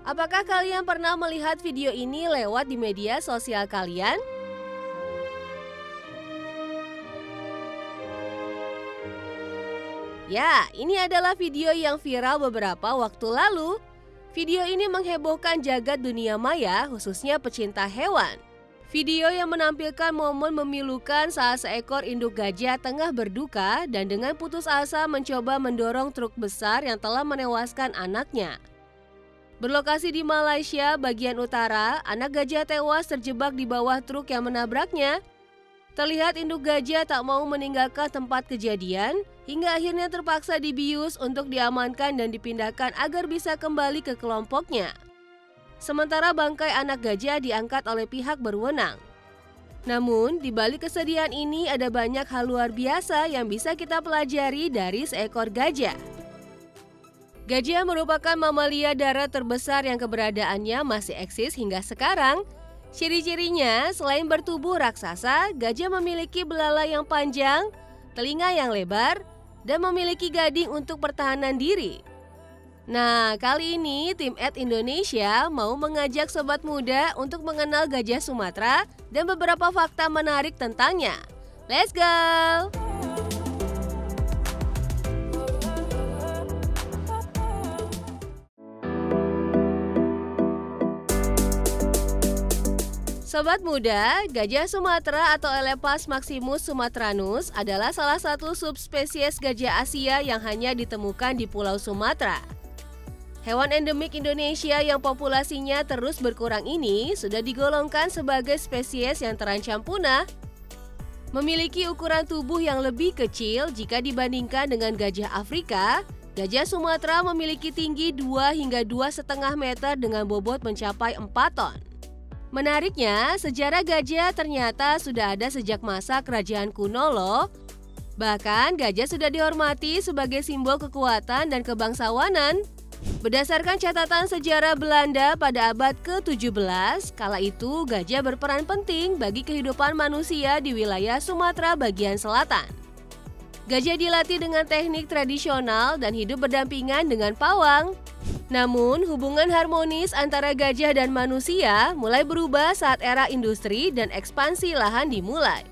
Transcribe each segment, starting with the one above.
Apakah kalian pernah melihat video ini lewat di media sosial kalian? Ya, ini adalah video yang viral beberapa waktu lalu. Video ini menghebohkan jagat dunia maya, khususnya pecinta hewan. Video yang menampilkan momen memilukan saat seekor induk gajah tengah berduka dan dengan putus asa mencoba mendorong truk besar yang telah menewaskan anaknya. Berlokasi di Malaysia bagian utara, anak gajah tewas terjebak di bawah truk yang menabraknya. Terlihat induk gajah tak mau meninggalkan tempat kejadian, hingga akhirnya terpaksa dibius untuk diamankan dan dipindahkan agar bisa kembali ke kelompoknya. Sementara bangkai anak gajah diangkat oleh pihak berwenang. Namun, di balik kesedihan ini ada banyak hal luar biasa yang bisa kita pelajari dari seekor gajah. Gajah merupakan mamalia darat terbesar yang keberadaannya masih eksis hingga sekarang. Ciri-cirinya, selain bertubuh raksasa, gajah memiliki belalai yang panjang, telinga yang lebar, dan memiliki gading untuk pertahanan diri. Nah, kali ini tim @Indonesia mau mengajak sobat muda untuk mengenal gajah Sumatera dan beberapa fakta menarik tentangnya. Let's go! Sobat muda, gajah Sumatera atau Elephas maximus sumatranus adalah salah satu subspesies gajah Asia yang hanya ditemukan di Pulau Sumatera. Hewan endemik Indonesia yang populasinya terus berkurang ini sudah digolongkan sebagai spesies yang terancam punah. Memiliki ukuran tubuh yang lebih kecil jika dibandingkan dengan gajah Afrika, gajah Sumatera memiliki tinggi 2 hingga 2,5 meter dengan bobot mencapai 4 ton. Menariknya, sejarah gajah ternyata sudah ada sejak masa kerajaan kuno loh. Bahkan gajah sudah dihormati sebagai simbol kekuatan dan kebangsawanan. Berdasarkan catatan sejarah Belanda pada abad ke-17, kala itu gajah berperan penting bagi kehidupan manusia di wilayah Sumatera bagian selatan. Gajah dilatih dengan teknik tradisional dan hidup berdampingan dengan pawang. Namun, hubungan harmonis antara gajah dan manusia mulai berubah saat era industri dan ekspansi lahan dimulai.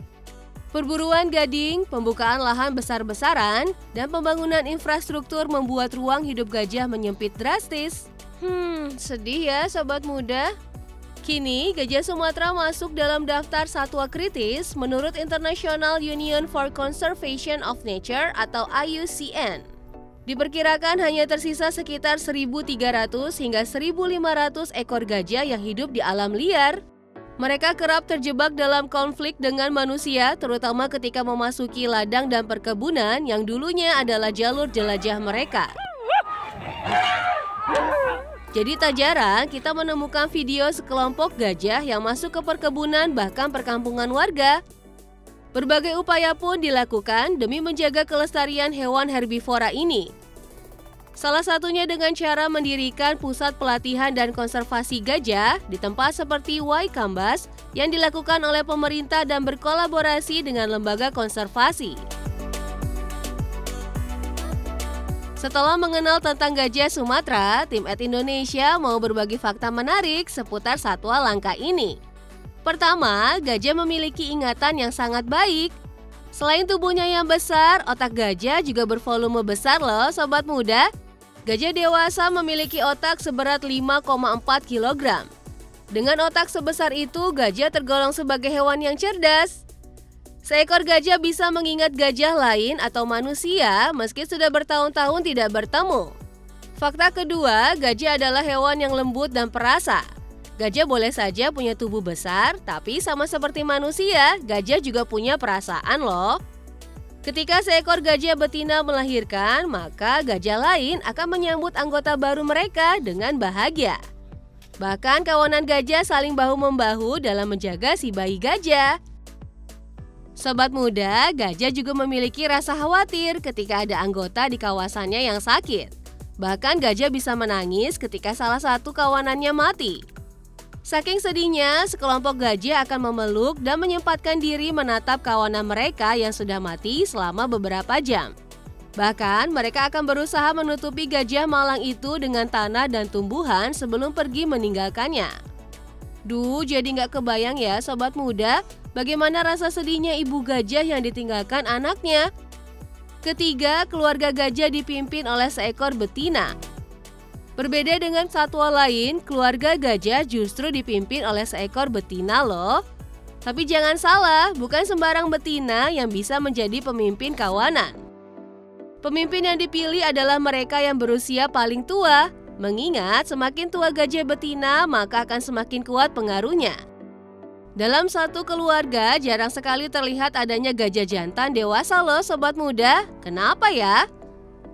Perburuan gading, pembukaan lahan besar-besaran, dan pembangunan infrastruktur membuat ruang hidup gajah menyempit drastis. Sedih ya sobat muda. Kini, gajah Sumatera masuk dalam daftar satwa kritis menurut International Union for Conservation of Nature atau IUCN. Diperkirakan hanya tersisa sekitar 1.300 hingga 1.500 ekor gajah yang hidup di alam liar. Mereka kerap terjebak dalam konflik dengan manusia, terutama ketika memasuki ladang dan perkebunan yang dulunya adalah jalur jelajah mereka. Jadi tak jarang kita menemukan video sekelompok gajah yang masuk ke perkebunan bahkan perkampungan warga. Berbagai upaya pun dilakukan demi menjaga kelestarian hewan herbivora ini. Salah satunya dengan cara mendirikan pusat pelatihan dan konservasi gajah di tempat seperti Waikambas yang dilakukan oleh pemerintah dan berkolaborasi dengan lembaga konservasi. Setelah mengenal tentang gajah Sumatera, tim @Indonesia mau berbagi fakta menarik seputar satwa langka ini. Pertama, gajah memiliki ingatan yang sangat baik. Selain tubuhnya yang besar, otak gajah juga bervolume besar loh sobat muda. Gajah dewasa memiliki otak seberat 5,4 kg. Dengan otak sebesar itu, gajah tergolong sebagai hewan yang cerdas. Seekor gajah bisa mengingat gajah lain atau manusia meski sudah bertahun-tahun tidak bertemu. Fakta kedua, gajah adalah hewan yang lembut dan perasa. Gajah boleh saja punya tubuh besar, tapi sama seperti manusia, gajah juga punya perasaan loh. Ketika seekor gajah betina melahirkan, maka gajah lain akan menyambut anggota baru mereka dengan bahagia. Bahkan kawanan gajah saling bahu-membahu dalam menjaga si bayi gajah. Sobat muda, gajah juga memiliki rasa khawatir ketika ada anggota di kawasannya yang sakit. Bahkan gajah bisa menangis ketika salah satu kawanannya mati. Saking sedihnya, sekelompok gajah akan memeluk dan menyempatkan diri menatap kawanan mereka yang sudah mati selama beberapa jam. Bahkan mereka akan berusaha menutupi gajah malang itu dengan tanah dan tumbuhan sebelum pergi meninggalkannya. Duh, jadi nggak kebayang ya sobat muda, bagaimana rasa sedihnya ibu gajah yang ditinggalkan anaknya. Ketiga, keluarga gajah dipimpin oleh seekor betina. Berbeda dengan satwa lain, keluarga gajah justru dipimpin oleh seekor betina loh. Tapi jangan salah, bukan sembarang betina yang bisa menjadi pemimpin kawanan. Pemimpin yang dipilih adalah mereka yang berusia paling tua. Mengingat semakin tua gajah betina, maka akan semakin kuat pengaruhnya. Dalam satu keluarga, jarang sekali terlihat adanya gajah jantan dewasa loh sobat muda. Kenapa ya?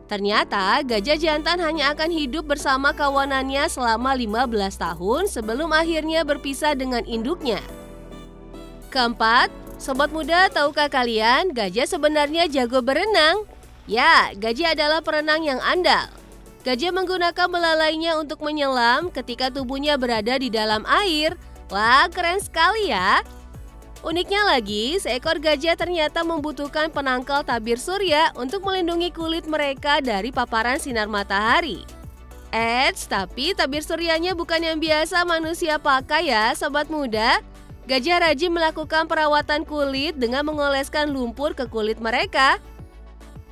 Ternyata gajah jantan hanya akan hidup bersama kawanannya selama 15 tahun sebelum akhirnya berpisah dengan induknya. Keempat, sobat muda, tahukah kalian gajah sebenarnya jago berenang? Ya, gajah adalah perenang yang andal. Gajah menggunakan belalainya untuk menyelam ketika tubuhnya berada di dalam air. Wah, keren sekali ya. Uniknya lagi, seekor gajah ternyata membutuhkan penangkal tabir surya untuk melindungi kulit mereka dari paparan sinar matahari. Tapi tabir suryanya bukan yang biasa manusia pakai ya, sobat muda. Gajah rajin melakukan perawatan kulit dengan mengoleskan lumpur ke kulit mereka.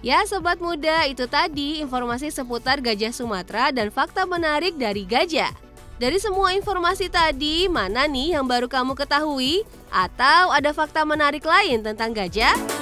Ya sobat muda, itu tadi informasi seputar gajah Sumatera dan fakta menarik dari gajah. Dari semua informasi tadi, mana nih yang baru kamu ketahui? Atau ada fakta menarik lain tentang gajah?